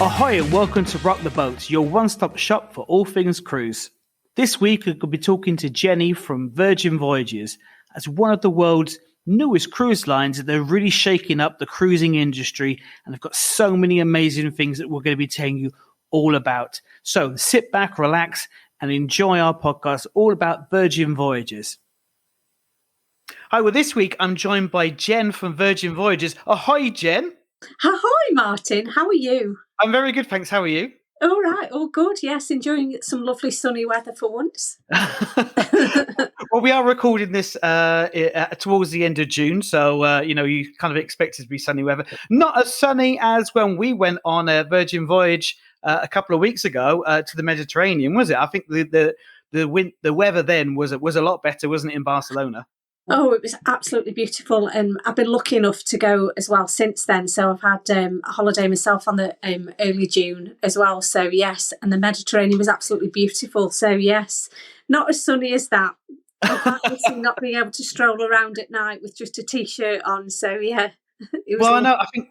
Ahoy and welcome to Rock the Boat, your one-stop shop for all things cruise. This week we're going to be talking to Jenny from Virgin Voyages. As one of the world's newest cruise lines, they're really shaking up the cruising industry and they've got so many amazing things that we're going to be telling you all about. So sit back, relax and enjoy our podcast all about Virgin Voyages. Hi, well this week I'm joined by Jen from Virgin Voyages. Ahoy, Jen. Ahoy, Martin. How are you? I'm very good, thanks. How are you? All right, all good. Yes, enjoying some lovely sunny weather for once. Well, we are recording this towards the end of June, so you kind of expect it to be sunny weather. Not as sunny as when we went on a Virgin Voyage a couple of weeks ago to the Mediterranean, was it? I think the weather then was a lot better, wasn't it, in Barcelona? Oh, it was absolutely beautiful, and I've been lucky enough to go as well since then. So I've had a holiday myself on the early June as well. So yes, and the Mediterranean was absolutely beautiful. So yes, not as sunny as that. Not being able to stroll around at night with just a t-shirt on. So yeah, it was. Well, I know. I think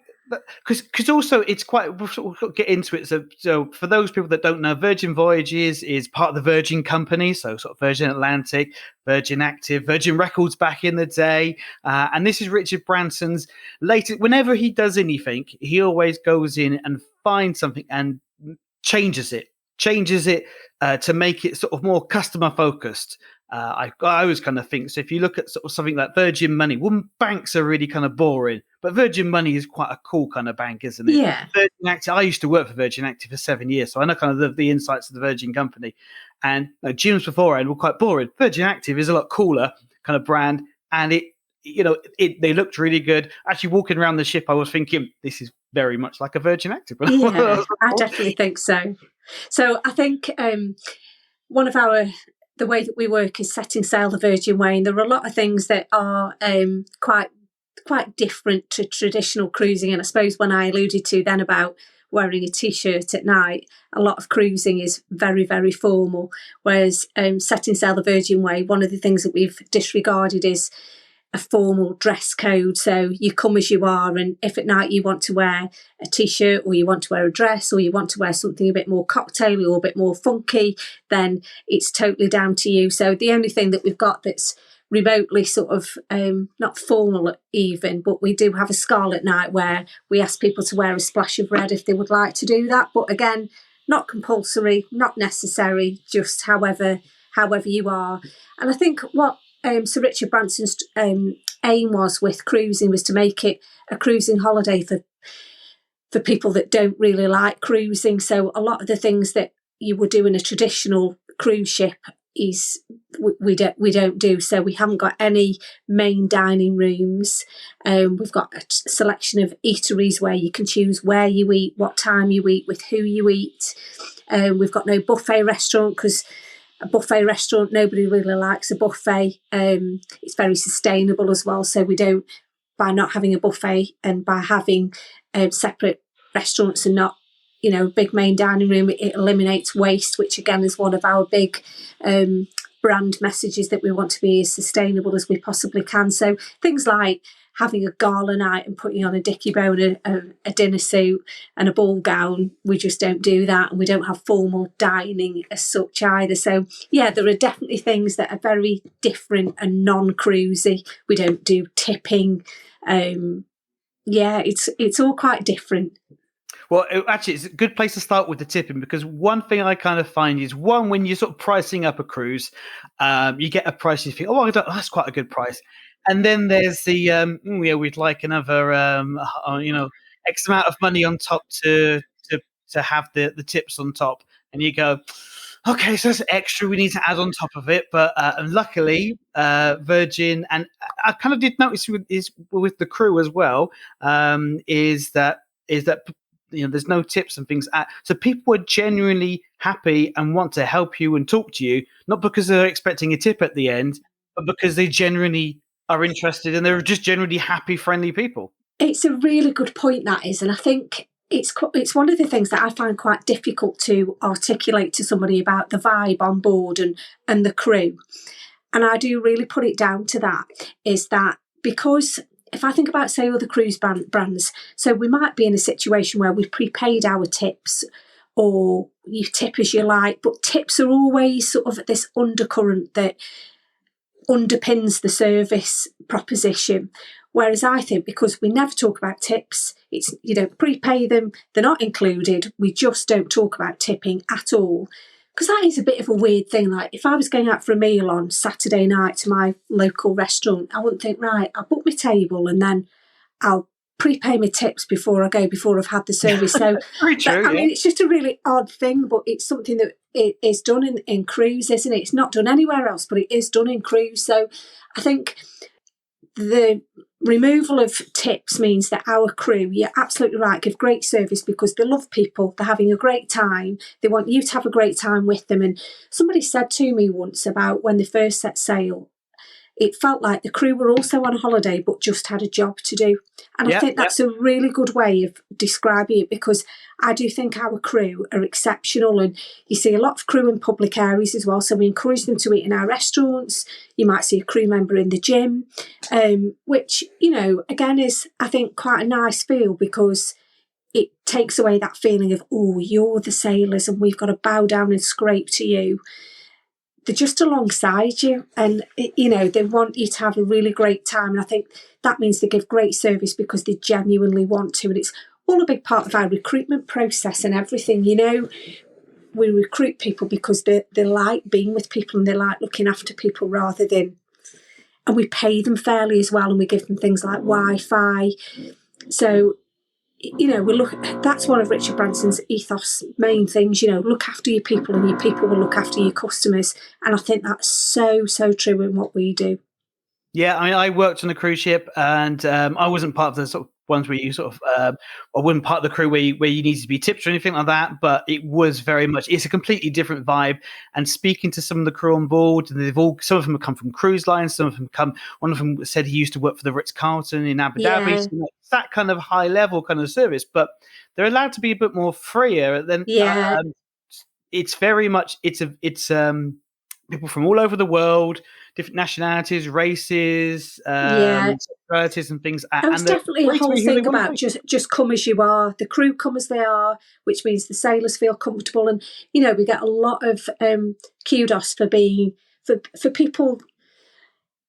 because also it's quite. We'll sort of get into it. So for those people that don't know, Virgin Voyages is part of the Virgin Company. So sort of Virgin Atlantic, Virgin Active, Virgin Records back in the day, and this is Richard Branson's latest. Whenever he does anything, he always goes in and finds something and changes it to make it sort of more customer focused. I always kind of think, so if you look at sort of something like Virgin Money, banks are really kind of boring, but Virgin Money is quite a cool kind of bank, isn't it? Yeah. Virgin Active, I used to work for Virgin Active for 7 years, so I know kind of the insights of the Virgin Company. And gyms beforehand were quite boring. Virgin Active is a lot cooler kind of brand, and they looked really good. Actually, walking around the ship, I was thinking, this is very much like a Virgin Active. Yeah, I definitely think so. So I think one of the way that we work is setting sail the Virgin way, and there are a lot of things that are quite different to traditional cruising. And I suppose when I alluded to then about wearing a t-shirt at night, a lot of cruising is very, very formal, whereas setting sail the Virgin way, one of the things that we've disregarded is a formal dress code. So you come as you are, and if at night you want to wear a t-shirt or you want to wear a dress or you want to wear something a bit more cocktaily or a bit more funky, then it's totally down to you. So the only thing that we've got that's remotely sort of not formal even, but we do have a Scarlet Night where we ask people to wear a splash of red if they would like to do that. But again, not compulsory, not necessary, just however you are. And I think what Sir Richard Branson's aim was with cruising was to make it a cruising holiday for people that don't really like cruising. So a lot of the things that you would do in a traditional cruise ship is we don't do. So we haven't got any main dining rooms. We've got a selection of eateries where you can choose where you eat, what time you eat, with who you eat. We've got no buffet restaurant because a buffet restaurant, nobody really likes a buffet. It's very sustainable as well. So we don't, by not having a buffet and by having separate restaurants and not, big main dining room, it eliminates waste, which again is one of our big brand messages, that we want to be as sustainable as we possibly can. So things like having a gala night and putting on a dicky bow and a dinner suit and a ball gown, we just don't do that, and we don't have formal dining as such either. So yeah, there are definitely things that are very different and non-cruisy. We don't do tipping. It's all quite different. Well, actually, it's a good place to start with the tipping, because one thing I kind of find is, when you're sort of pricing up a cruise, you get a price, you think, that's quite a good price. And then there's the, we'd like another, X amount of money on top to have the tips on top. And you go, okay, so that's extra we need to add on top of it. But luckily, Virgin, and I kind of did notice with the crew as well, is that there's no tips and things. So people are genuinely happy and want to help you and talk to you, not because they're expecting a tip at the end, but because they genuinely are interested and they're just generally happy, friendly people. It's a really good point, that is. And I think it's one of the things that I find quite difficult to articulate to somebody about the vibe on board and the crew. And I do really put it down to that, is that because if I think about, say, other cruise brands, so we might be in a situation where we've prepaid our tips, or you tip as you like, but tips are always sort of this undercurrent that underpins the service proposition. Whereas I think, because we never talk about tips, it's, you don't prepay them, they're not included, we just don't talk about tipping at all. Because that is a bit of a weird thing. Like, if I was going out for a meal on Saturday night to my local restaurant, I wouldn't think, right, I'll book my table and then I'll prepay my tips before I go, before I've had the service. So, Very true, I mean, it's just a really odd thing, but it's something that it is done in cruise, isn't it? It's not done anywhere else, but it is done in cruise. So I think the removal of tips means that our crew, you're absolutely right, give great service because they love people, they're having a great time, they want you to have a great time with them. And somebody said to me once about when they first set sail, it felt like the crew were also on holiday but just had a job to do. And I think that's a really good way of describing it, because I do think our crew are exceptional, and you see a lot of crew in public areas as well. So we encourage them to eat in our restaurants. You might see a crew member in the gym, which, you know, again is, I think, quite a nice feel, because it takes away that feeling of, oh, you're the sailors and we've got to bow down and scrape to you. They're just alongside you, and, you know, they want you to have a really great time. And I think that means they give great service because they genuinely want to. And it's all a big part of our recruitment process and everything. You know, we recruit people because they like being with people and they like looking after people rather than, and we pay them fairly as well, and we give them things like Wi-Fi. So, you know, that's one of Richard Branson's ethos main things, you know, look after your people and your people will look after your customers. And I think that's so true in what we do. Yeah, I mean, I worked on a cruise ship, and I wasn't part of the sort of ones where you sort of, I wasn't part of the crew where you needed to be tipped or anything like that. But it was very much, it's a completely different vibe. And speaking to some of the crew on board, and some of them have come from cruise lines, some of them one of them said he used to work for the Ritz-Carlton in Abu Dhabi. So, you know, it's that kind of high level kind of service, but they're allowed to be a bit more freer than. It's very much, it's people from all over the world, different nationalities, races, sexualities and things. And it's definitely a whole thing about just come as you are. The crew come as they are, which means the sailors feel comfortable. And, you know, we get a lot of kudos for people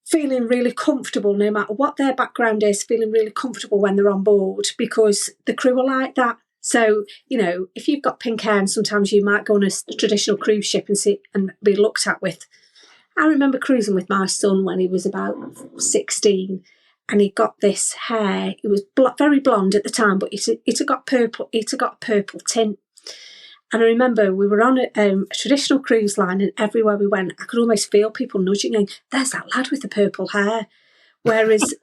feeling really comfortable, no matter what their background is, feeling really comfortable when they're on board, because the crew are like that. So, you know, if you've got pink hair, and sometimes you might go on a traditional cruise ship and be looked at with. I remember cruising with my son when he was about 16, and he got this hair. It was very blonde at the time, but it had got purple. It had got a purple tint. And I remember we were on a traditional cruise line, and everywhere we went, I could almost feel people nudging, going, "There's that lad with the purple hair." Whereas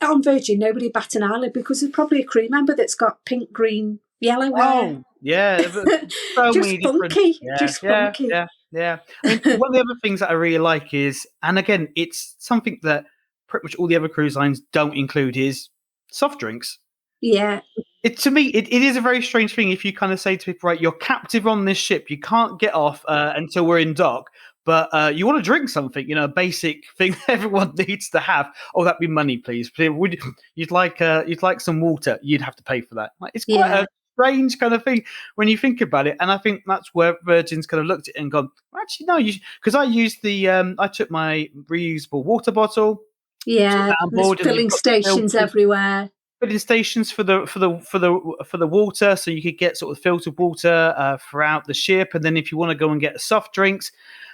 on Virgin, nobody bat an eyelid, because there's probably a crew member that's got pink, green, yellow hair. Oh, yeah. So just funky. Funky. Yeah. I mean, one of the other things that I really like is, and again, it's something that pretty much all the other cruise lines don't include, is soft drinks. Yeah. To me, it is a very strange thing if you kind of say to people, right, you're captive on this ship, you can't get off until we're in dock. But you want to drink something, you know, a basic thing everyone needs to have. Oh, that'd be money, please. You'd like some water? You'd have to pay for that. Like, it's quite a strange kind of thing when you think about it. And I think that's where Virgin's kind of looked at it and gone, actually, no, because I used I took my reusable water bottle. Yeah, there's filling stations everywhere. Filling stations for the water, so you could get sort of filtered water throughout the ship. And then if you want to go and get soft drinks.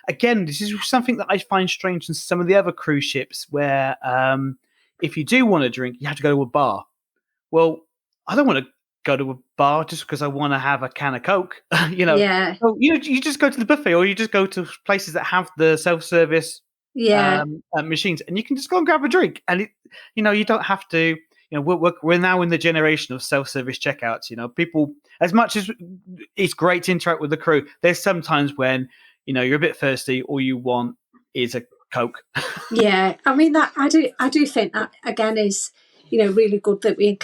Again, this is something that I find strange in some of the other cruise ships, where if you do want to drink, you have to go to a bar. Well, I don't want to go to a bar just because I want to have a can of Coke. You know, so, you just go to the buffet, or you just go to places that have the self-service machines, and you can just go and grab a drink. And you don't have to. You know, we're now in the generation of self-service checkouts. You know, people, as much as it's great to interact with the crew, there's sometimes when, you know, you're a bit thirsty, all you want is a Coke. Yeah, I mean, that I do think that again is, you know, really good that we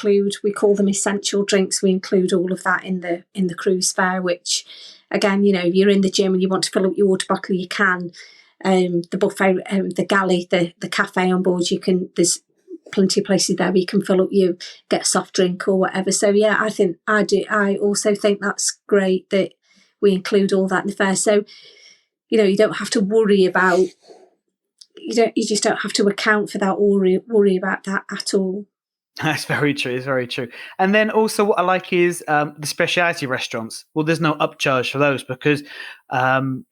call them essential drinks. We include all of that in the cruise fare, which again, you know, you're in the gym and you want to fill up your water bottle, you can. The buffet, the galley, the cafe on board, there's plenty of places there where you can fill up, you get a soft drink or whatever. So yeah, I also think that's great that we include all that in the fare. So, you don't have to worry about, you just don't have to account for that or worry about that at all. That's very true. It's very true. And then also what I like is the specialty restaurants. Well, there's no upcharge for those because, I've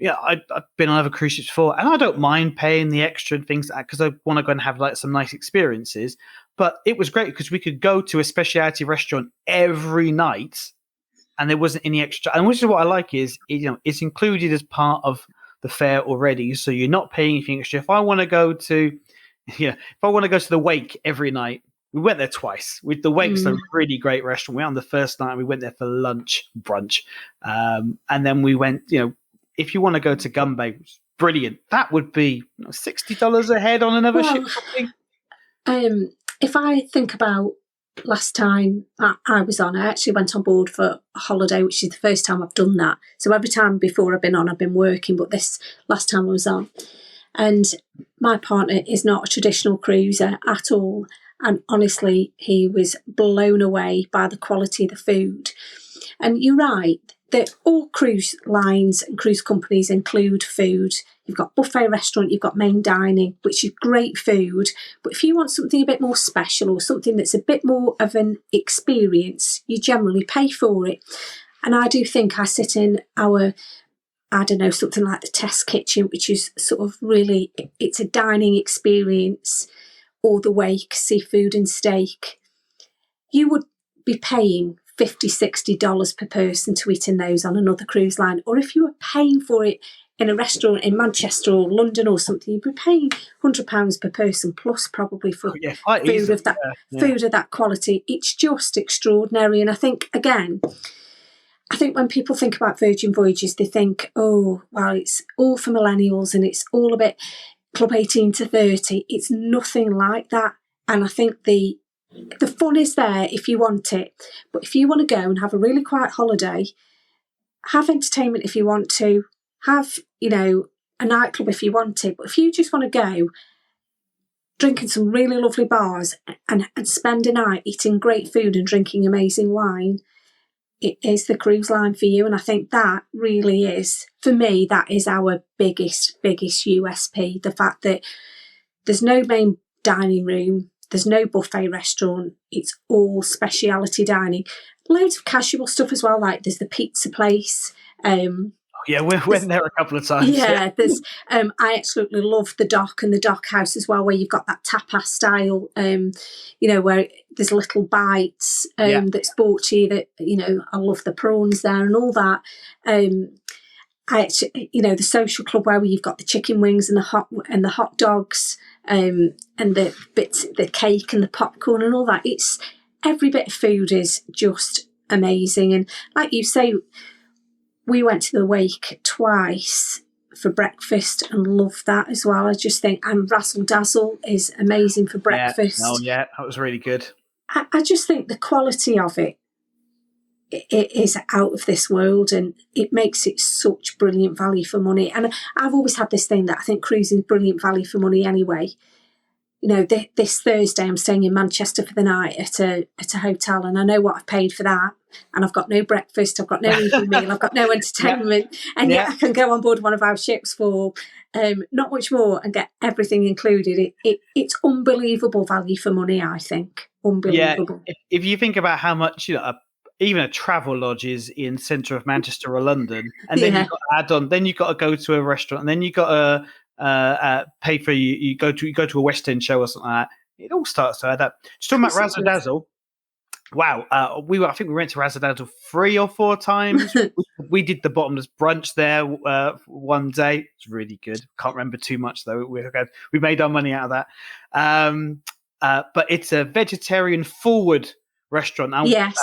been on other cruise ships before, and I don't mind paying the extra and things because I want to go and have like some nice experiences. But it was great because we could go to a specialty restaurant every night, and there wasn't any extra. And which is what I like is, it's included as part of the fare already, so you're not paying anything extra. If I want to go to, the Wake every night. We went there twice. The Wake's a really great restaurant. We went on the first night. We went there for brunch. And then we went, if you want to go to Gumbay, brilliant. That would be $60 a head on another ship. If I think about last time I was on, I actually went on board for a holiday, which is the first time I've done that. So every time before I've been on, I've been working. But this last time I was on. And my partner is not a traditional cruiser at all. And honestly, he was blown away by the quality of the food. And you're right, that all cruise lines and cruise companies include food. You've got buffet restaurant, you've got main dining, which is great food. But if you want something a bit more special or something that's a bit more of an experience, you generally pay for it. And I do think I sit in something like the test kitchen, which is sort of really, it's a dining experience, or the Wake, seafood and steak. You would be paying $50, $60 per person to eat in those on another cruise line. Or if you were paying for it in a restaurant in Manchester or London or something, you'd be paying £100 per person plus probably for food of that quality. It's just extraordinary. And I think when people think about Virgin Voyages, they think, oh, well, it's all for millennials and it's all a bit Club 18 to 30. It's nothing like that. And I think the fun is there if you want it. But if you want to go and have a really quiet holiday, have entertainment if you want to, have, a nightclub if you want it. But if you just want to go drinking some really lovely bars and spend a night eating great food and drinking amazing wine, it is the cruise line for you. And I think that really is, for me, that is our biggest USP. The fact that there's no main dining room, there's no buffet restaurant, it's all speciality dining. Loads of casual stuff as well, like there's the pizza place. We went there a couple of times. Yeah, there's. I absolutely love the dock and the dock house as well, where you've got that tapas style. Where there's little bites that's brought to you. That I love the prawns there and all that. The social club where you've got the chicken wings and the hot dogs, and the bits, the cake and the popcorn and all that. It's every bit of food is just amazing, and like you say. We went to the Wake twice for breakfast and loved that as well. I just think, and Razzle Dazzle is amazing for breakfast. That was really good. I just think the quality of it is out of this world, and it makes it such brilliant value for money. And I've always had this thing that I think cruising is brilliant value for money anyway. This Thursday I'm staying in Manchester for the night at a hotel, and I know what I've paid for that. And I've got no breakfast, I've got no evening meal, I've got no entertainment, and yet I can go on board one of our ships for not much more and get everything included. It's unbelievable value for money, I think. Unbelievable. Yeah, if you think about how much even a travel lodge is in centre of Manchester or London, and then you've got to add on, then you've got to go to a restaurant, and then you've got to pay for you go to a West End show or something like that. It all starts to add up. Just talking about Razzle Dazzle. Wow, I think we went to Razzle Dazzle 3 or 4 times. We did the bottomless brunch there one day. It's really good. Can't remember too much though. We made our money out of that. But it's a vegetarian forward restaurant. Now, yes.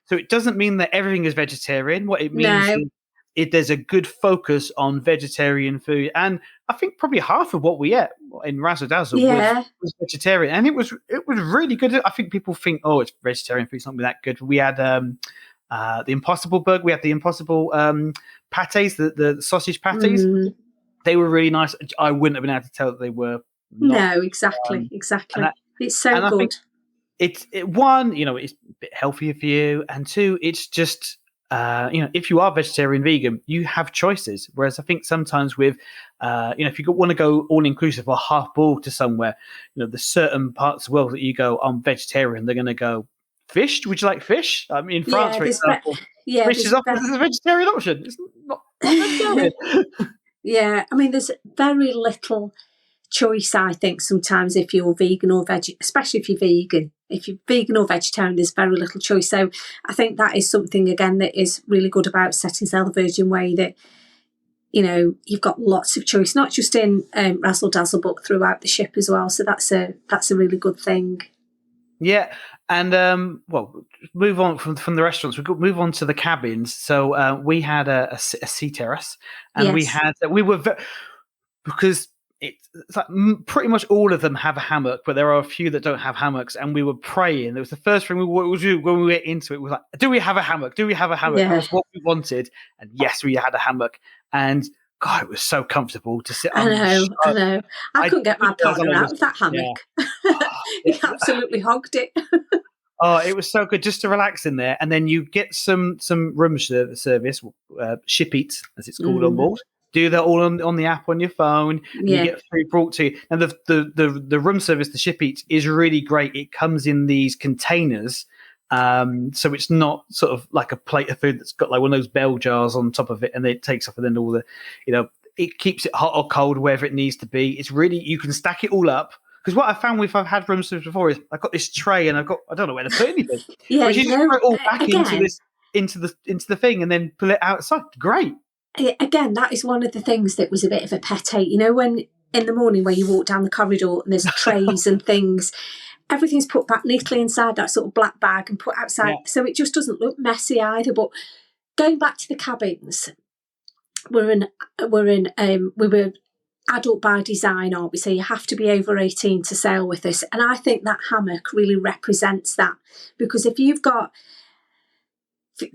So it doesn't mean that everything is vegetarian. What it means is there's a good focus on vegetarian food, and I think probably half of what we ate in Razzle Dazzle was vegetarian, and it was really good. I think people think, oh, it's vegetarian food, it's not that good. We had the Impossible Burger, we had the Impossible pates, the sausage pates. They were really nice. I wouldn't have been able to tell that they were not. No, exactly. It's so And I think good. one, it's a bit healthier for you, and two, it's just if you are vegetarian, vegan, you have choices. Whereas I think sometimes with if you want to go all inclusive or half boiled to somewhere, there's certain parts of the world that you go, I'm vegetarian, they're going to go, fish? Would you like fish? I mean, in France, Yeah, for example, fish is offered as a vegetarian option. It's not vegetarian. Yeah, I mean, there's very little choice, I think, sometimes if you're vegan or especially if you're vegan. If you're vegan or vegetarian, there's very little choice. So I think that is something, again, that is really good about setting sail the Virgin Way, that, you've got lots of choice, not just in Razzle Dazzle, but throughout the ship as well. So that's a really good thing. Yeah, and move on from the restaurants. We could move on to the cabins. So we had a sea terrace, and Yes. we were because it's like pretty much all of them have a hammock, but there are a few that don't have hammocks. And we were praying. It was the first thing we would do when we went into it. We was like, "Do we have a hammock? Do we have a hammock?" Yeah. That was what we wanted, and yes, we had a hammock. And God, it was so comfortable to sit on. I know. I couldn't get my partner out of that hammock. Yeah. He absolutely hogged it. Oh, it was so good just to relax in there, and then you get some room service, Ship Eat as it's called on board. Do that all on the app on your phone, and you get food brought to you. And the room service, the Ship Eat, is really great. It comes in these containers, so it's not sort of like a plate of food that's got like one of those bell jars on top of it, and then it takes off, and then all the, it keeps it hot or cold wherever it needs to be. It's really, you can stack it all up. Because what I found if I've had room service before is I've got this tray and I don't know where to put anything. Yeah, but you just put it all back into the thing and then pull it outside. Great. Again, that is one of the things that was a bit of a pet hate. When in the morning where you walk down the corridor and there's trays and things, everything's put back neatly inside that sort of black bag and put outside, so it just doesn't look messy either. But going back to the cabins, we were adult by design, aren't we? So you have to be over 18 to sail with us. And I think that hammock really represents that, because if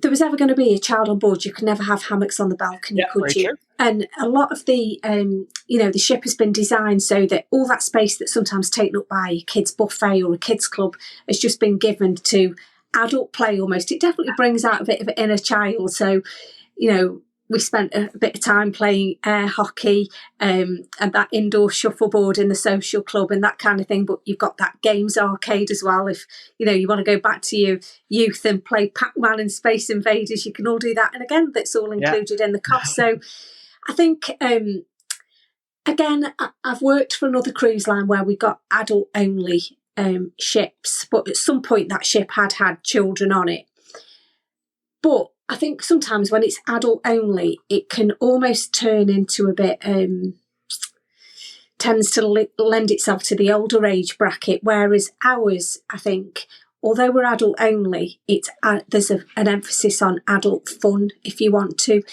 there was ever going to be a child on board, you could never have hammocks on the balcony, could you? True. And a lot of the, the ship has been designed so that all that space that's sometimes taken up by a kids' buffet or a kids' club has just been given to adult play almost. It definitely brings out a bit of an inner child. So, we spent a bit of time playing air hockey and that indoor shuffleboard in the social club and that kind of thing. But you've got that games arcade as well. If, you want to go back to your youth and play Pac-Man and Space Invaders, you can all do that. And again, that's all included in the cost. So I think, again, I've worked for another cruise line where we got adult-only ships. But at some point that ship had children on it. But I think sometimes when it's adult only, it can almost turn into a bit, tends to lend itself to the older age bracket, whereas ours, I think, although we're adult only, there's an emphasis on adult fun, if you want to.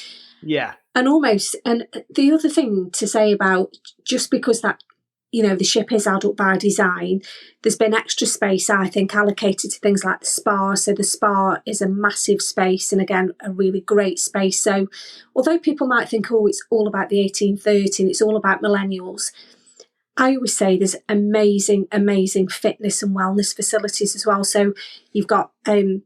Yeah. And the other thing to say about, just because that, the ship is adult by design, there's been extra space, I think, allocated to things like the spa. So the spa is a massive space and, again, a really great space. So although people might think, it's all about the 1813, it's all about millennials, I always say there's amazing, amazing fitness and wellness facilities as well. So you've got 2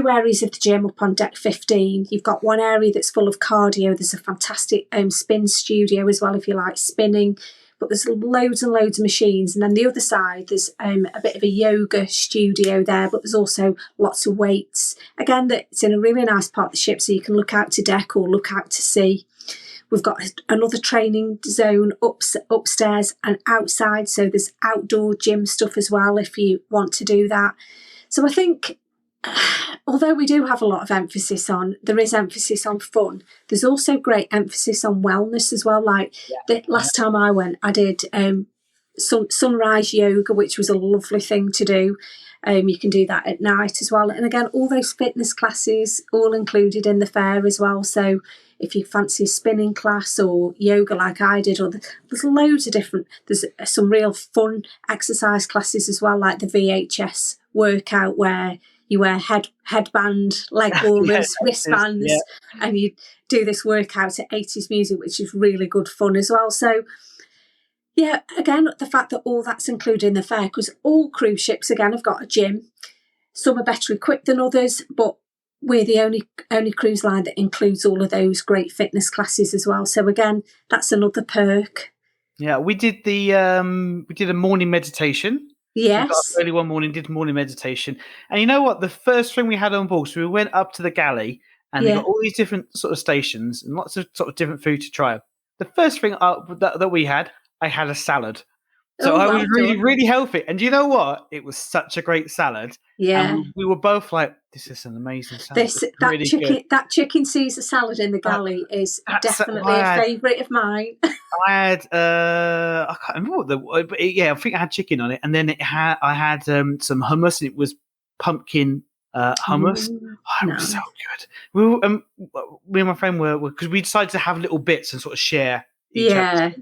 areas of the gym up on deck 15. You've got one area that's full of cardio. There's a fantastic spin studio as well if you like spinning. But there's loads and loads of machines. And then the other side, there's a bit of a yoga studio there, but there's also lots of weights. Again, that's in a really nice part of the ship, so you can look out to deck or look out to sea. We've got another training zone upstairs and outside, so there's outdoor gym stuff as well if you want to do that. So I think, although we do have a lot of emphasis on, there is emphasis on fun, there's also great emphasis on wellness as well. Like the last time I went, I did sunrise yoga, which was a lovely thing to do. You can do that at night as well. And again, all those fitness classes all included in the fare as well. So if you fancy a spinning class or yoga like I did, or there's loads of different, there's some real fun exercise classes as well, like the VHS workout where you wear headband, leg warmers, wristbands, and you do this workout to 80s music, which is really good fun as well. So Yeah, again, the fact that all that's included in the fare, because all cruise ships, again, have got a gym. Some are better equipped than others, but we're the only cruise line that includes all of those great fitness classes as well. So again, that's another perk. Yeah, we did a morning meditation. So we got up Yes. early one morning, did morning meditation, and you know what? The first thing we had on board, so we went up to the galley, and they Yeah. got all these different sort of stations and lots of sort of different food to try. The first thing that we had, I had a salad. So Oh, I was well really, done. really healthy. And you know what? It was such a great salad. Yeah. And we were both like, this is an amazing salad. It's really good. That chicken Caesar salad in the galley is definitely a favourite of mine. I had I can't remember but I think I had chicken on it, and then I had some hummus. It was pumpkin hummus. It was so good. We were, me and my friend were because we decided to have little bits and sort of share each episode.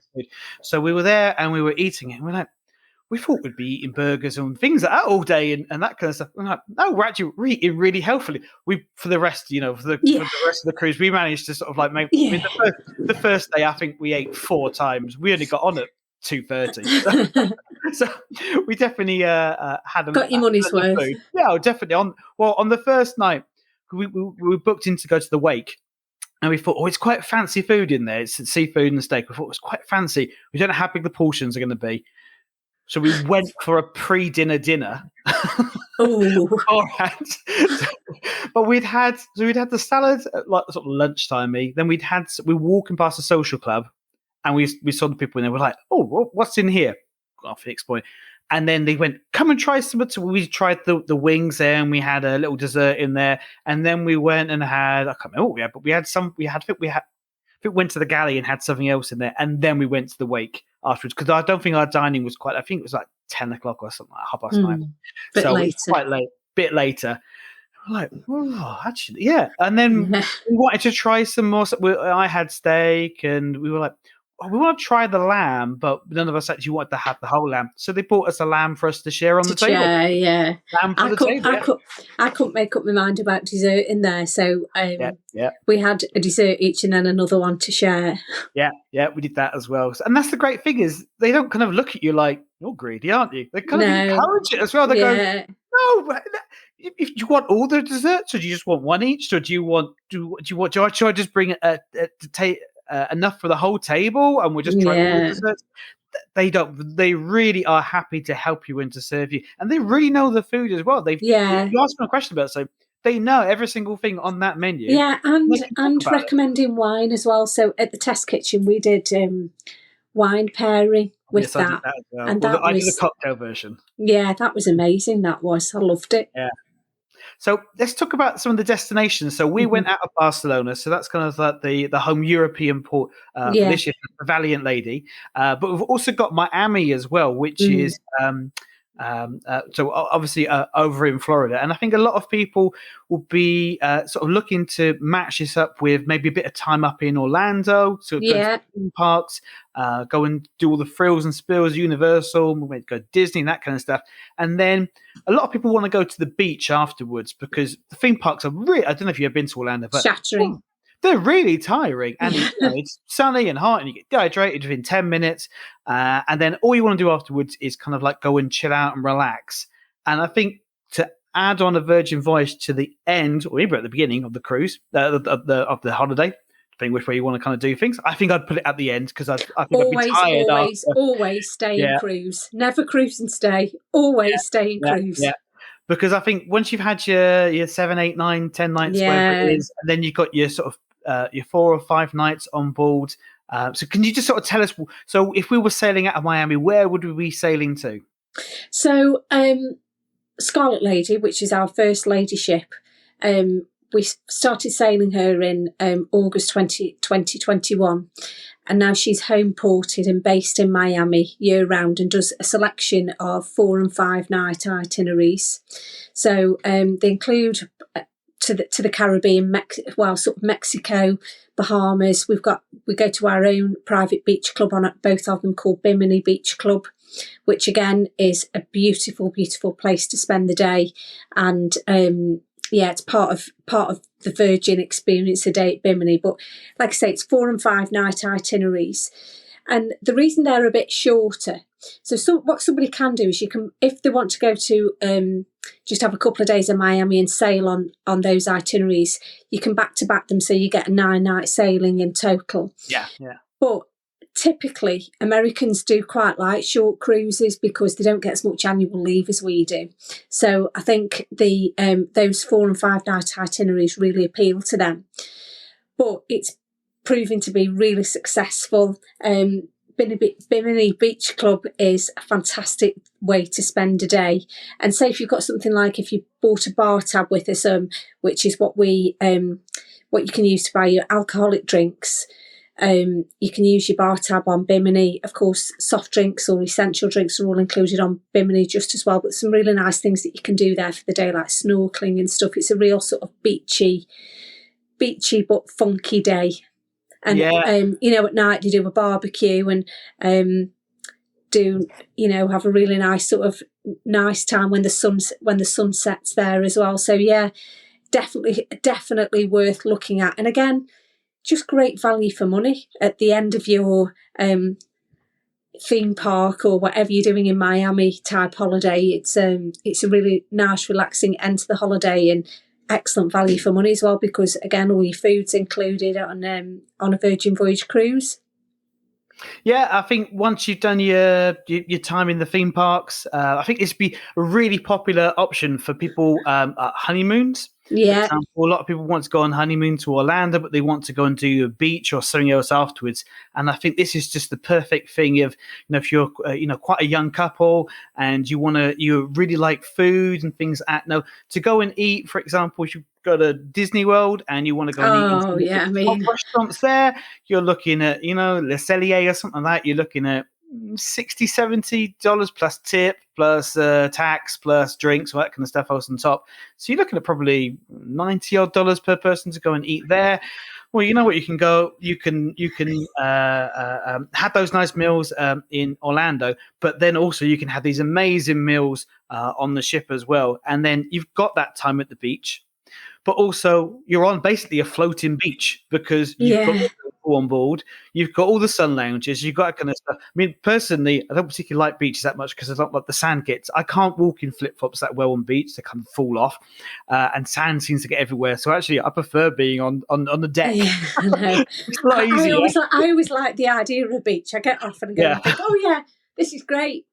So we were there and we were eating it. And we're like, we thought we'd be eating burgers and things like that all day and that kind of stuff. We're like, no, we're actually eating really healthily. For the rest, for the rest of the cruise, we managed to sort of like make. I mean, the first day, I think we ate 4 times. We only got on at 2:30, so we definitely got your money's worth. Food. Yeah, definitely. On the first night, we booked in to go to the wake. And we thought, it's quite fancy food in there. It's seafood and steak. We thought it was quite fancy. We don't know how big the portions are going to be. So we went for a pre-dinner dinner. Beforehand. But we'd had the salad at like sort of lunchtime. Then we were walking past a social club, and we saw the people, and they were like, "Oh, what's in here?" Off the explain. And then they went, "Come and try some." We tried the wings there, and we had a little dessert in there. And then we went and had, I can't remember what we had, but we had some. I think we went to the galley and had something else in there, and then we went to the wake afterwards, because I don't think our dining was quite. I think it was like 10 o'clock or something, like 9:30. So later. It was quite late, bit later. We're like, actually, yeah. And then we wanted to try some more. I had steak, and we were like, we want to try the lamb, but none of us actually wanted to have the whole lamb. So they bought us a lamb for us to share on the table. Yeah. Lamb for the table. I couldn't make up my mind about dessert in there. So we had a dessert each and then another one to share. Yeah, we did that as well. And that's the great thing, is they don't kind of look at you like, you're greedy, aren't you? They kind of encourage it as well. They go, no, if you want all the desserts, or do you just want one each? Or should I just bring enough for the whole table, and we'll just try all the desserts? They don't. They really are happy to help you and to serve you, and they really know the food as well. You ask them a question about it, so they know every single thing on that menu. Yeah, and recommending wine as well. So at the test kitchen, we did wine pairing with that. I did well. And I did a cocktail version. Yeah, that was amazing. I loved it. Yeah. So let's talk about some of the destinations. So we went out of Barcelona, so that's kind of like the home European port for this year, the Valiant Lady. But we've also got Miami as well, which is so obviously over in Florida. And I think a lot of people will be sort of looking to match this up with maybe a bit of time up in Orlando, so go to theme parks, go and do all the frills and spills, Universal, we went to go to Disney and that kind of stuff. And then a lot of people want to go to the beach afterwards, because the theme parks are really, I don't know if you've been to Orlando, but shattering. They're really tiring, and it's sunny and hot, and you get dehydrated within 10 minutes. And then all you want to do afterwards is kind of like go and chill out and relax. And I think to add on a Virgin Voyage to the end, or even at the beginning of the cruise, of the holiday, depending which way you want to kind of do things, I think I'd put it at the end, because I think I'd be tired. Always stay in cruise. Never cruise and stay. Always stay in cruise. Yeah. Because I think once you've had your 7, 8, 9, 10 nights, whatever it is, and then you've got your sort of your 4 or 5 nights on board. So can you just sort of tell us, so if we were sailing out of Miami, where would we be sailing to? So Scarlet Lady, which is our first lady ship, we started sailing her in August 2021. And now she's home ported and based in Miami year round, and does a selection of 4 and 5 night itineraries. So they include to the Caribbean, sort of Mexico, Bahamas. We go to our own private beach club on both of them, called Bimini Beach Club, which again is a beautiful, beautiful place to spend the day. And it's part of the Virgin experience a day at Bimini. But like I say, it's 4 and 5 night itineraries. And the reason they're a bit shorter, so what somebody can do is you can, if they want to go to just have a couple of days in Miami and sail on those itineraries, you can back to back them, so you get a 9-night sailing in total. Yeah. But typically, Americans do quite like short cruises because they don't get as much annual leave as we do. So I think the those 4 and 5 night itineraries really appeal to them. But it's proving to be really successful. Bimini Beach Club is a fantastic way to spend a day. And say if you've got something like, if you bought a bar tab with us, which is what you can use to buy your alcoholic drinks. You can use your bar tab on Bimini. Of course, soft drinks or essential drinks are all included on Bimini just as well. But some really nice things that you can do there for the day, like snorkeling and stuff. It's a real sort of beachy but funky day. And at night they do a barbecue and have a really nice sort of nice time when the sun sets there as well. So yeah, definitely worth looking at. And again, just great value for money at the end of your theme park or whatever you're doing in Miami type holiday. It's a really nice, relaxing end to the holiday and excellent value for money as well, because again, all your food's included on a Virgin Voyage cruise. Yeah, I think once you've done your time in the theme parks, I think this would be a really popular option for people honeymoons. Yeah. For example, a lot of people want to go on honeymoon to Orlando, but they want to go and do a beach or something else afterwards. And I think this is just the perfect thing of, if you're quite a young couple and you really like food and things to go and eat. For example, if you go to Disney World and you want to go and eat in restaurants there, you're looking at Le Cellier or something like that. You're looking at $60-$70 plus tip plus tax plus drinks, all that kind of stuff else on top. So you're looking at probably $90 per person to go and eat there. Well, you know what, you can have those nice meals in Orlando, but then also you can have these amazing meals on the ship as well. And then you've got that time at the beach, but also you're on basically a floating beach because you've got the on board, you've got all the sun lounges, you've got that kind of stuff. I mean, personally, I don't particularly like beaches that much because I don't like the sand gets. I can't walk in flip-flops that well on beach; they kind of fall off, and sand seems to get everywhere. So actually, I prefer being on the deck. Yeah, I know. It's a lot easier. I always like the idea of a beach. I get off and go and think, oh yeah, this is great.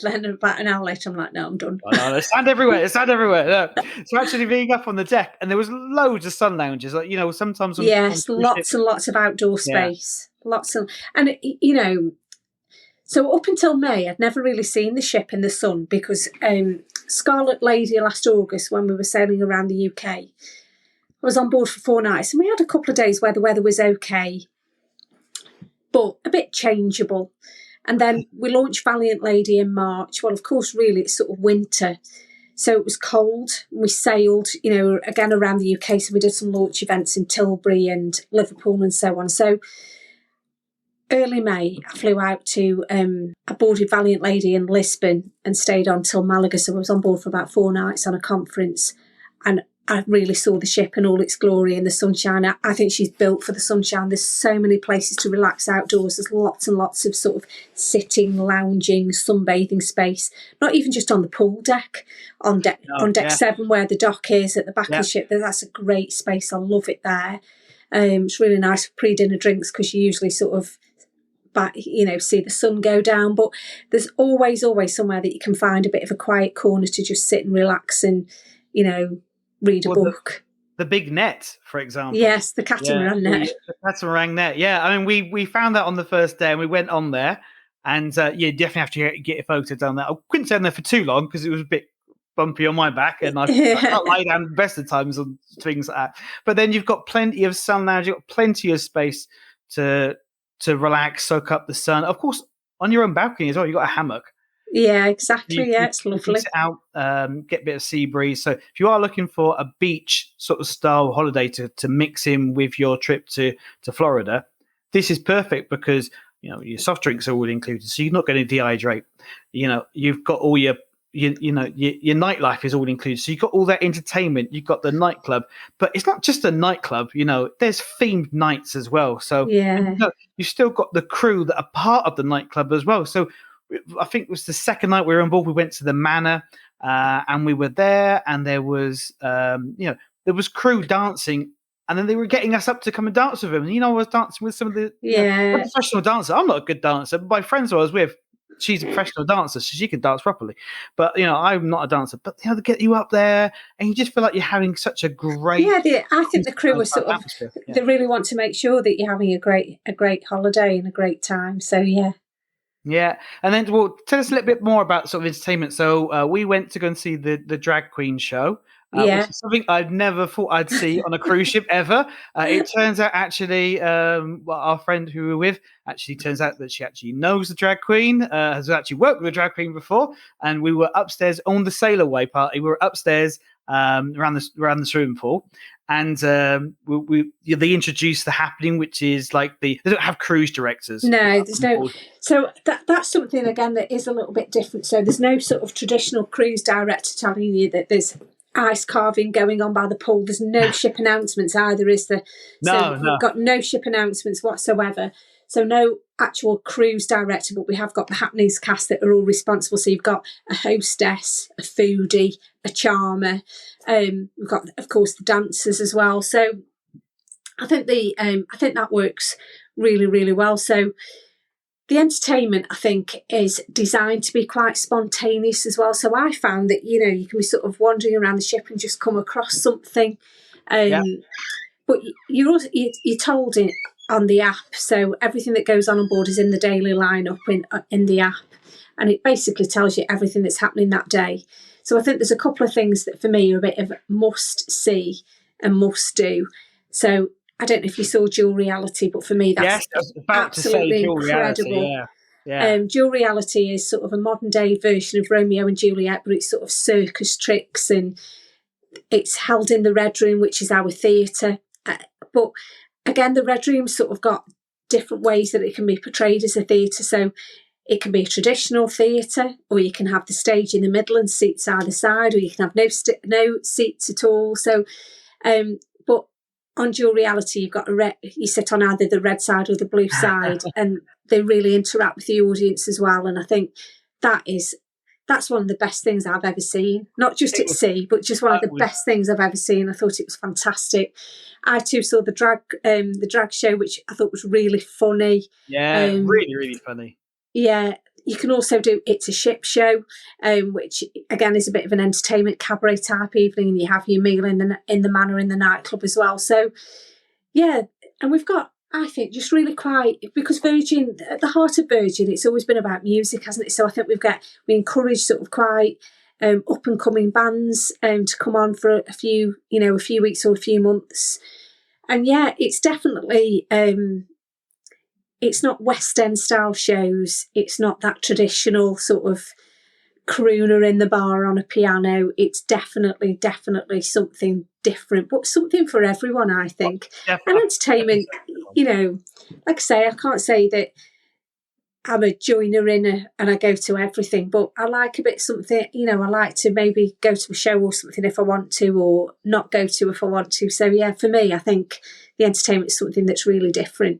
Then about an hour later, I'm like, no, I'm done. Oh, no, there's sand everywhere. No. So actually being up on the deck, and there was loads of sun lounges. Like, sometimes. Lots and lots of outdoor space. So up until May, I'd never really seen the ship in the sun because Scarlet Lady last August, when we were sailing around the UK, I was on board for 4 nights, and we had a couple of days where the weather was okay, but a bit changeable. And then we launched Valiant Lady in March. Well, of course, really, it's sort of winter. So it was cold. We sailed, again around the UK. So we did some launch events in Tilbury and Liverpool and so on. So early May, I flew out I boarded Valiant Lady in Lisbon and stayed on till Malaga. So I was on board for about 4 nights on a conference. And I really saw the ship in all its glory in the sunshine. I think she's built for the sunshine. There's so many places to relax outdoors. There's lots and lots of sort of sitting, lounging, sunbathing space. Not even just on the pool deck, on deck 7 where the dock is at the back of the ship. That's a great space. I love it there. It's really nice for pre-dinner drinks because you usually sort of see the sun go down. But there's always somewhere that you can find a bit of a quiet corner to just sit and relax and, read a book. The big net, for example. Yes, the catamaran net. The catamaran net, yeah. I mean, we found that on the first day and we went on there and you definitely have to get a photo done there. I couldn't stay on there for too long because it was a bit bumpy on my back and I can't lie down the best of times on things like that. But then you've got plenty of sun lounge, you've got plenty of space to relax, soak up the sun. Of course, on your own balcony as well, you've got a hammock. Yeah, exactly. It's lovely. You sit out, get a bit of sea breeze. So if you are looking for a beach sort of style holiday to mix in with your trip to Florida, this is perfect because your soft drinks are all included, so you're not going to dehydrate. You've got all your your nightlife is all included. So you've got all that entertainment, you've got the nightclub, but it's not just a nightclub. There's themed nights as well. So Yeah. you've still got the crew that are part of the nightclub as well. So I think it was the second night we were on board. We went to the Manor, and we were there, and there was there was crew dancing. And then they were getting us up to come and dance with them. And, I was dancing with some of the professional dancers. I'm not a good dancer, but my friends I was with, she's a professional dancer, so she can dance properly. But, I'm not a dancer. But, they get you up there, and you just feel like you're having such a great... Yeah, I think the crew was sort of... Yeah. They really want to make sure that you're having a great holiday and a great time. So, yeah. Yeah. And then, tell us a little bit more about sort of entertainment. So, we went to go and see the drag queen show. Which is something I'd never thought I'd see on a cruise ship ever. It turns out actually, our friend who we were with turns out that she actually knows the drag queen, has actually worked with the drag queen before, and we were upstairs on the Sail Away party. We were upstairs around the swimming pool, and they introduced the happening, which is like they don't have cruise directors. No, there's no. So that's something again that is a little bit different. So there's no sort of traditional cruise director telling you that there's ice carving going on by the pool. There's no ship announcements either, is there? So we've got no ship announcements whatsoever. So no actual cruise director, but we have got the happenings cast that are all responsible. So you've got a hostess, a foodie, a charmer. We've got, of course, the dancers as well. So I think that works really, really well. So the entertainment, I think, is designed to be quite spontaneous as well. So I found that, you can be sort of wandering around the ship and just come across something. But you're told on the app. So everything that goes on board is in the daily lineup in the app. And it basically tells you everything that's happening that day. So I think there's a couple of things that for me are a bit of must see and must do. So I don't know if you saw Dual Reality, but for me, that's absolutely incredible. Dual Reality is sort of a modern day version of Romeo and Juliet, but it's sort of circus tricks, and it's held in the Red Room, which is our theatre. But again, the Red Room's sort of got different ways that it can be portrayed as a theatre. So it can be a traditional theatre, or you can have the stage in the middle and seats either side, or you can have no seats at all. So, but on Dual Reality, you've got you sit on either the red side or the blue side, and they really interact with the audience as well. And I think that's one of the best things I've ever seen. Not just at sea, but just one of the best things I've ever seen. I thought it was fantastic. I too saw the drag show, which I thought was really funny. Yeah, really, really funny. Yeah. You can also do It's a Ship Show, which again is a bit of an entertainment cabaret type evening, and you have your meal in the Manor in the nightclub as well. So yeah, and we've got, I think, just really quite, because Virgin, at the heart of Virgin, it's always been about music, hasn't it? So I think we encourage sort of quite up and coming bands to come on for a few weeks or a few months, and yeah, it's definitely. It's not West End style shows. It's not that traditional sort of crooner in the bar on a piano. It's definitely something different, but something for everyone, I think. And entertainment, like I say, I can't say that I'm a joiner and I go to everything, but I like a bit something, I like to maybe go to a show or something if I want to, or not go to if I want to. So yeah, for me, I think the entertainment is something that's really different.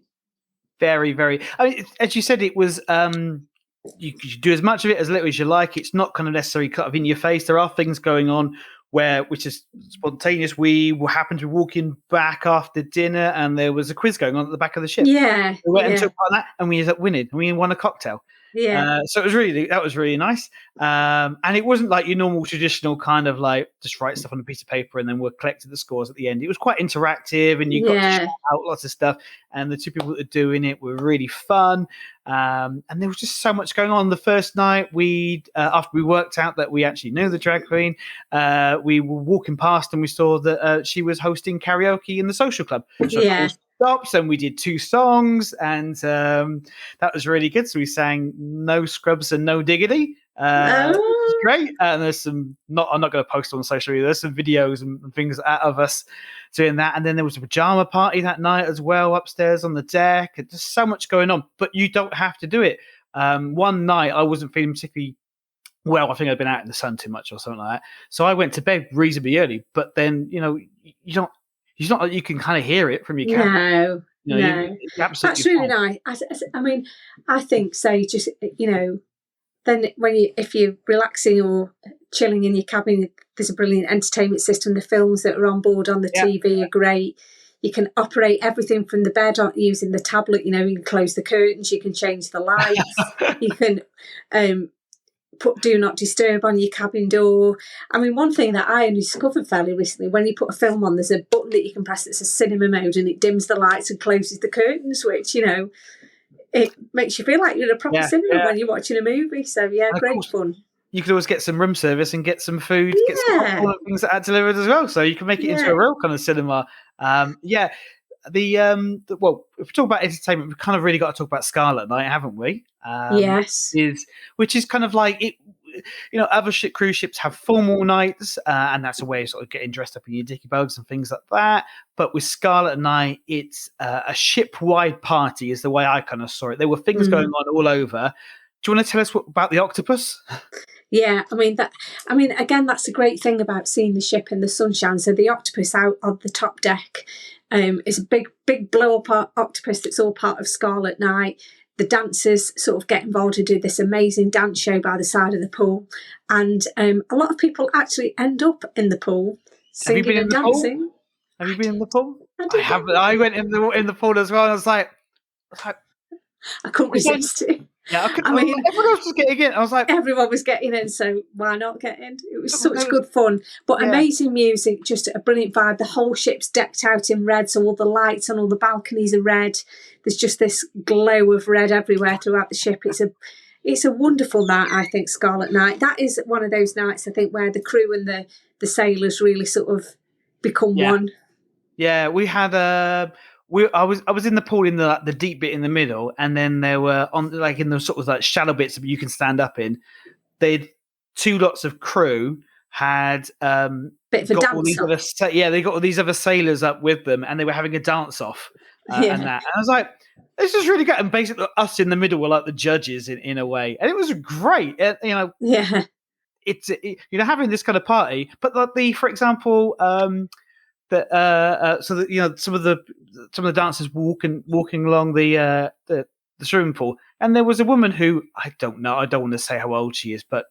Very, very. I mean, as you said, it was you do as much of it as little as you like. It's not kind of necessarily cut in your face. There are things going on which is spontaneous. We happened to be walking back after dinner, and there was a quiz going on at the back of the ship. Yeah, we went and took part in that, and we ended up winning. We won a cocktail. Yeah. So that was really nice. And it wasn't like your normal traditional kind of like just write stuff on a piece of paper and then we'll collect the scores at the end. It was quite interactive, and you got to shout out lots of stuff. And the two people that are doing it were really fun. And there was just so much going on. The first night, after we worked out that we actually knew the drag queen, we were walking past and we saw that she was hosting karaoke in the social club. So of course, stops, and we did 2 songs, and that was really good. So we sang No Scrubs and No Diggity. Which is great. And there's I'm not going to post on social media. There's some videos and things out of us doing that. And then there was a pajama party that night as well upstairs on the deck. And just so much going on, but you don't have to do it. One night I wasn't feeling particularly well, I think I'd been out in the sun too much or something like that. So I went to bed reasonably early, but then, you don't, it's not like you can kind of hear it from your cabin. No, You no. absolutely That's really fine. nice. I mean, I think, say, just, then if you're relaxing or chilling in your cabin, there's a brilliant entertainment system. The films that are on board on the Yeah. TV are great. You can operate everything from the bed using the tablet. You can close the curtains, you can change the lights, you can put do not disturb on your cabin door. I mean, one thing that I only discovered fairly recently, when you put a film on, there's a button that you can press that's a cinema mode, and it dims the lights and closes the curtains, which, it makes you feel like you're in a proper cinema when you're watching a movie. So, yeah, And great fun. You could always get some room service and get some food, get some popcorn and things that are delivered as well. So you can make it into a real kind of cinema. Well, if we talk about entertainment, we've kind of really got to talk about Scarlet Night, haven't we? Yes. Which is kind of like it. Other cruise ships have formal nights, and that's a way of sort of getting dressed up in your dicky bugs and things like that. But with Scarlet Night, it's a ship-wide party, is the way I kind of saw it. There were things going on all over. Do you want to tell us about the octopus? Yeah, again, that's a great thing about seeing the ship in the sunshine. So the octopus out on the top deck is a big blow-up octopus that's all part of Scarlet Night. The dancers sort of get involved and do this amazing dance show by the side of the pool. And a lot of people actually end up in the pool singing and dancing. Have you been in the pool? I haven't. I went in the pool as well, and I was like I couldn't resist it. Yeah, everyone else was getting in. I was like, everyone was getting in, so why not get in? It was such good fun, but amazing music, just a brilliant vibe. The whole ship's decked out in red, so all the lights on all the balconies are red. There's just this glow of red everywhere throughout the ship. It's a wonderful night, I think. Scarlet Night. That is one of those nights, I think, where the crew and the sailors really sort of become one. Yeah, we had I was in the pool in the deep bit in the middle, and then there were in the sort of like shallow bits that you can stand up in. They'd two lots of crew had bit of a dance off. They got all these other sailors up with them, and they were having a dance off and that. And I was like, this is really good. And basically, us in the middle were like the judges in a way, and it was great. It's having this kind of party, but for example. So that some of the dancers walking along the swimming pool, and there was a woman who I don't know. I don't want to say how old she is, but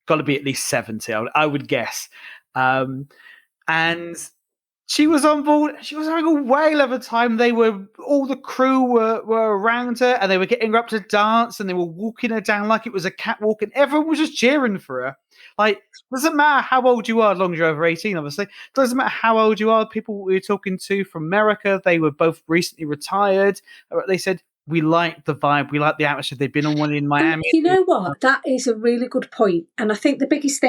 got to be at least 70, I would guess. And she was on board. She was having a whale of a time. All the crew were around her, and they were getting her up to dance, and they were walking her down like it was a catwalk, and everyone was just cheering for her. Like, doesn't matter how old you are, as long as you're over 18, obviously. Doesn't matter how old you are. People we were talking to from America, they were both recently retired. They said, we like the vibe, we like the atmosphere. They've been on one in Miami. And you know what? That is a really good point. And I think the biggest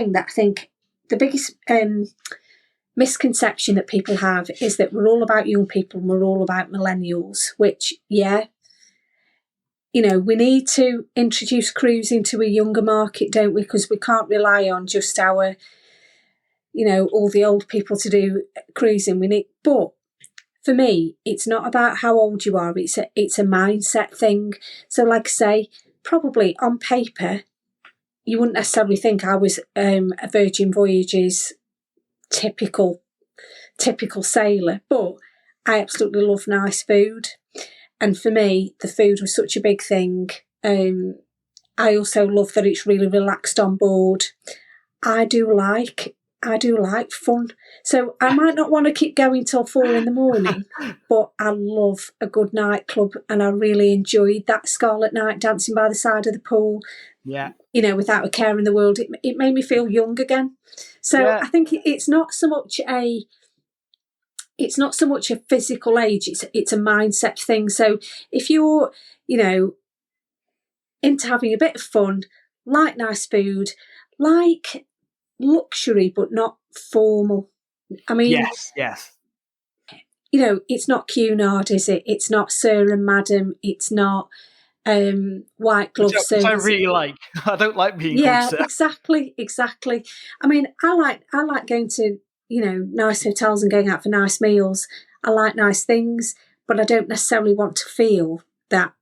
misconception that people have is that we're all about young people and we're all about millennials, which, we need to introduce cruising to a younger market, don't we? Because we can't rely on just our, all the old people to do cruising. But for me, it's not about how old you are. It's a mindset thing. So, like I say, probably on paper, you wouldn't necessarily think I was a Virgin Voyages typical sailor, but I absolutely love nice food. And for me, the food was such a big thing. I also love that it's really relaxed on board. I do like fun. So I might not want to keep going till 4 a.m, but I love a good nightclub, and I really enjoyed that Scarlet Night dancing by the side of the pool. Yeah. Without a care in the world. It made me feel young again. So I think it's not so much a physical age, it's a mindset thing. So if you're, into having a bit of fun, like nice food, like luxury but not formal. I mean, yes. It's not Cunard, is it? It's not Sir and Madam. It's not white glove service. I really like. I don't like being called sir. Exactly. I mean, I like going to nice hotels and going out for nice meals. I like nice things, but I don't necessarily want to feel that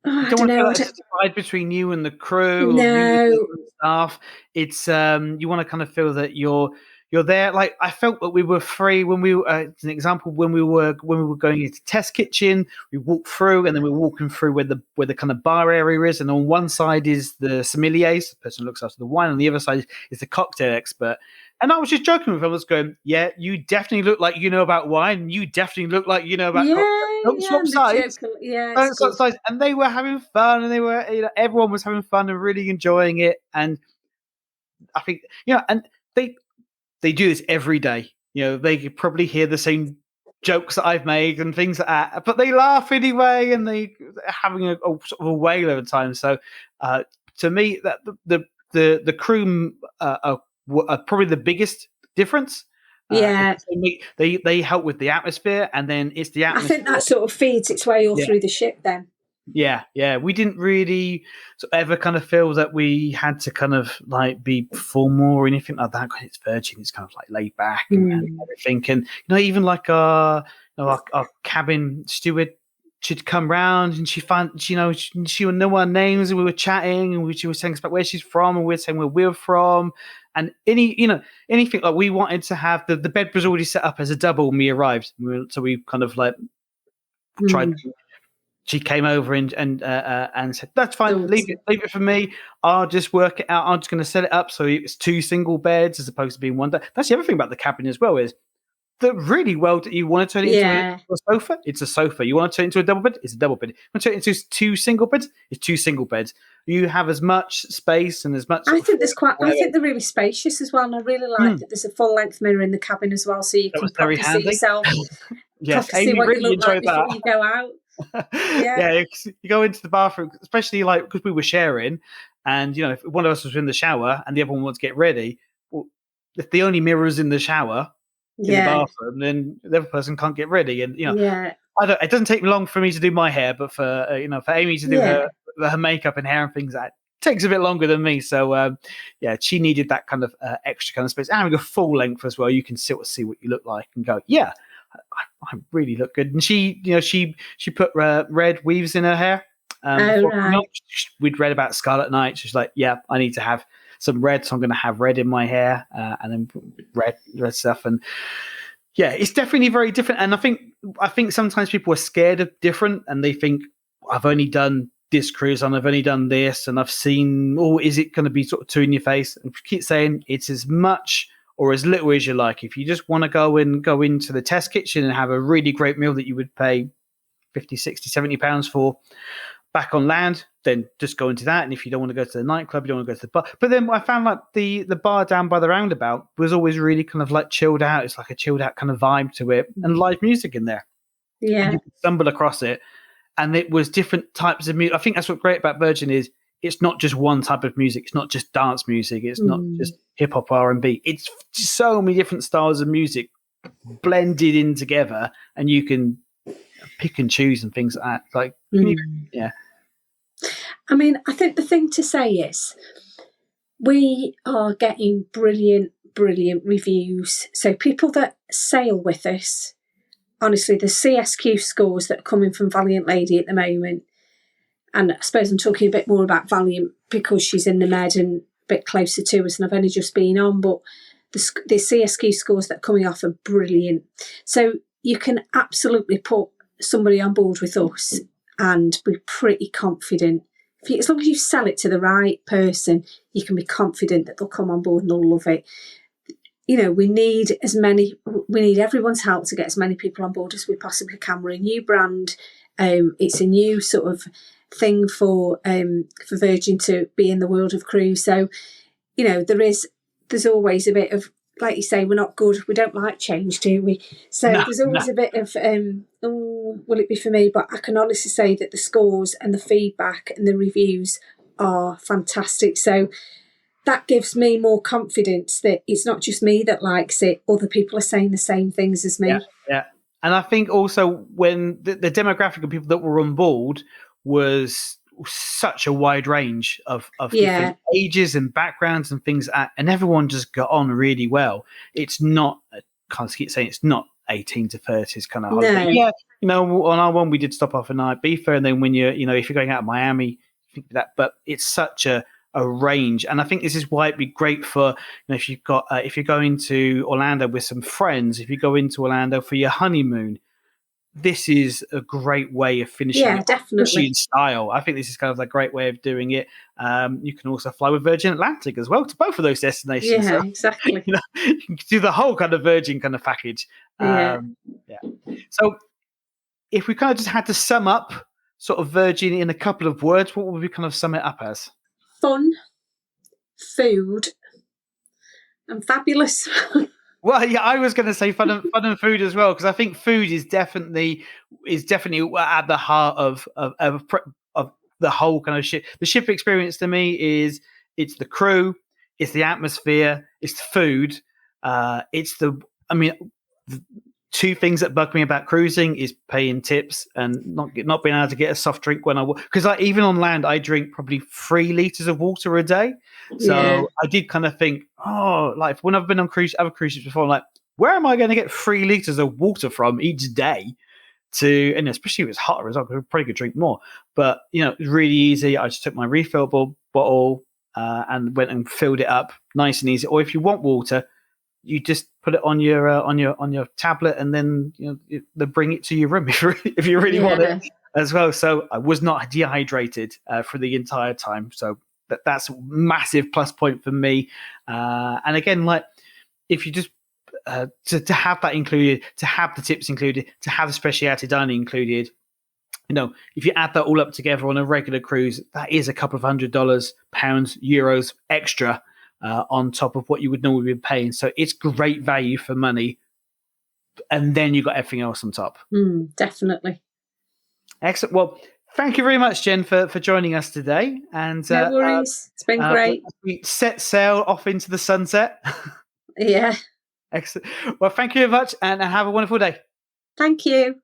I don't don't want to feel know. like it's a divide between you and the crew or you No. and the staff. It's you want to kind of feel that you're there. Like I felt that we were free when we were. As an example, when we were going into test kitchen, we walked through, and then we're walking through where the kind of bar area is, and on one side is the sommeliers, the person who looks after the wine, on the other side is the cocktail expert. And I was just joking with him. I was going, "Yeah, you definitely look like you know about wine. And you definitely look like you know about cocktails. Don't Yeah, swap and the sides." joke, yeah, it's good. And they were having fun, and they were, everyone was having fun and really enjoying it. And I think, and they do this every day. They could probably hear the same jokes that I've made and things like that, but they laugh anyway, and they're having a sort of a whale of a time. So, to me, that the crew are probably the biggest difference. Yeah. They help with the atmosphere, and then it's the I atmosphere. think that sort of feeds its way all Yeah. through the ship then. Yeah. We didn't really ever kind of feel that we had to kind of like be formal or anything like that. It's Virgin, it's kind of like laid back and everything. And even like our cabin steward, she'd come round and she would know our names, and we were chatting, and she was saying about where she's from, and we were saying where we're from. And anything like we wanted to have, the bed was already set up as a double when we arrived. So we kind of like tried to. She came over and said, "That's fine. Leave it for me. I'll just work it out. I'm just going to set it up so it's 2 single beds as opposed to being one. That's the other thing about the cabin as well, is that really well that you want to turn it into a sofa. It's a sofa. You want to turn it into a double bed. It's a double bed. You want to turn it into 2 single beds. It's 2 single beds. You have as much space and as much. I think they're really spacious as well, and I really like that there's a full length mirror in the cabin as well, so you can properly see yourself. Yes, Amy see what really you look like before you go out. Yeah, you go into the bathroom, especially like because we were sharing, and if one of us was in the shower and the other one wants to get ready, well, if the only mirror is in the shower in the bathroom, then the other person can't get ready. And it doesn't take long for me to do my hair, but for Amy to do her makeup and hair and things like that takes a bit longer than me. So she needed that kind of extra kind of space. And having a full length as well, you can sort of see what you look like and go, I really look good. And she put red weaves in her hair. We'd read about Scarlet Night. She's like, I need to have some red, so I'm going to have red in my hair, and then red stuff. And it's definitely very different. And I think sometimes people are scared of different, and they think, I've only done this cruise and I've only done this, and I've seen, is it going to be sort of too in your face? And keep saying it's as much or as little as you like. If you just want to go into the test kitchen and have a really great meal that you would pay 50, 60, 70 pounds for back on land, then just go into that. And if you don't want to go to the nightclub, you don't want to go to the bar. But then I found like the bar down by the roundabout was always really kind of like chilled out. It's like a chilled out kind of vibe to it, and live music in there. Yeah. And you could stumble across it, and it was different types of music. I think that's what's great about Virgin is it's not just one type of music. It's not just dance music. It's not just hip hop R&B. It's so many different styles of music blended in together, and you can pick and choose and things like that. Like, I mean, I think the thing to say is we are getting brilliant reviews. So people that sail with us, honestly, the CSQ scores that are coming from Valiant Lady at the moment, and I suppose I'm talking a bit more about Valiant because she's in the Med and a bit closer to us, and I've only just been on, but the CSQ scores that are coming off are brilliant. So you can absolutely put somebody on board with us and be pretty confident. As long as you sell it to the right person, you can be confident that they'll come on board and they'll love it. We need everyone's help to get as many people on board as we possibly can. We're a new brand. It's a new sort of thing for Virgin to be in the world of cruise. So, there's always a bit of, like you say, we're not good. We don't like change, do we? So there's always a bit of, will it be for me? But I can honestly say that the scores and the feedback and the reviews are fantastic. So that gives me more confidence that it's not just me that likes it. Other people are saying the same things as me. Yeah. And I think also when the demographic of people that were on board was such a wide range of different ages and backgrounds and things, and everyone just got on really well. It's not, I can't keep saying it's not 18 to 30s kind of holiday. No. Yeah, on our one we did stop off in Ibiza, and then when if you're going out of Miami, think that. But it's such a range, and I think this is why it'd be great for if you've got if you're going to Orlando with some friends, if you go into Orlando for your honeymoon. This is a great way of finishing. Yeah, definitely. Especially in style. I think this is kind of a great way of doing it. You can also fly with Virgin Atlantic as well to both of those destinations. Yeah, exactly. You can do the whole kind of Virgin kind of package. Yeah. So if we kind of just had to sum up sort of Virgin in a couple of words, what would we kind of sum it up as? Fun, food, and fabulous. Well, yeah, I was going to say fun and food as well, because I think food is definitely at the heart of the whole kind of ship. The ship experience to me is it's the crew, it's the atmosphere, it's the food, the two things that bug me about cruising is paying tips and not being able to get a soft drink when because even on land I drink probably 3 liters of water a day. So I did kind of think, like when I've been on other cruise ships before, I'm like, where am I going to get 3 liters of water from each day? And especially if it's hotter as well, I probably could drink more. But it was really easy. I just took my refillable bottle and went and filled it up, nice and easy. Or if you want water, you just put it on your tablet, and then they bring it to your room if you really want it as well. So I was not dehydrated for the entire time. So that's a massive plus point for me. And again, like if you just to have that included, to have the tips included, to have the specialty dining included, if you add that all up together on a regular cruise, that is a couple of $100, pounds, euros extra. On top of what you would normally be paying. So it's great value for money. And then you've got everything else on top. Definitely. Excellent. Well, thank you very much, Jen, for joining us today. And no worries. It's been great. We set sail off into the sunset. Yeah. Excellent. Well, thank you very much and have a wonderful day. Thank you.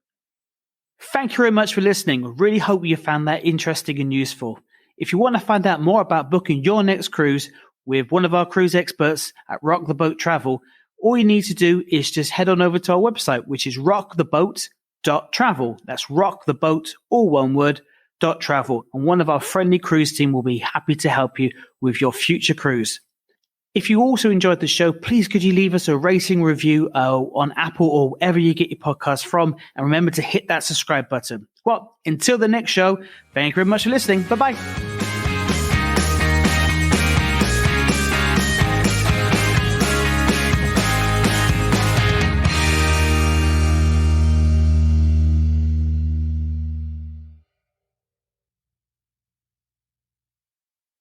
Thank you very much for listening. Really hope you found that interesting and useful. If you want to find out more about booking your next cruise with one of our cruise experts at Rock the Boat Travel, all you need to do is just head on over to our website, which is rocktheboat.travel. That's rocktheboat, all one word, .travel. And one of our friendly cruise team will be happy to help you with your future cruise. If you also enjoyed the show, please could you leave us a rating review on Apple or wherever you get your podcast from. And remember to hit that subscribe button. Well, until the next show, thank you very much for listening. Bye-bye.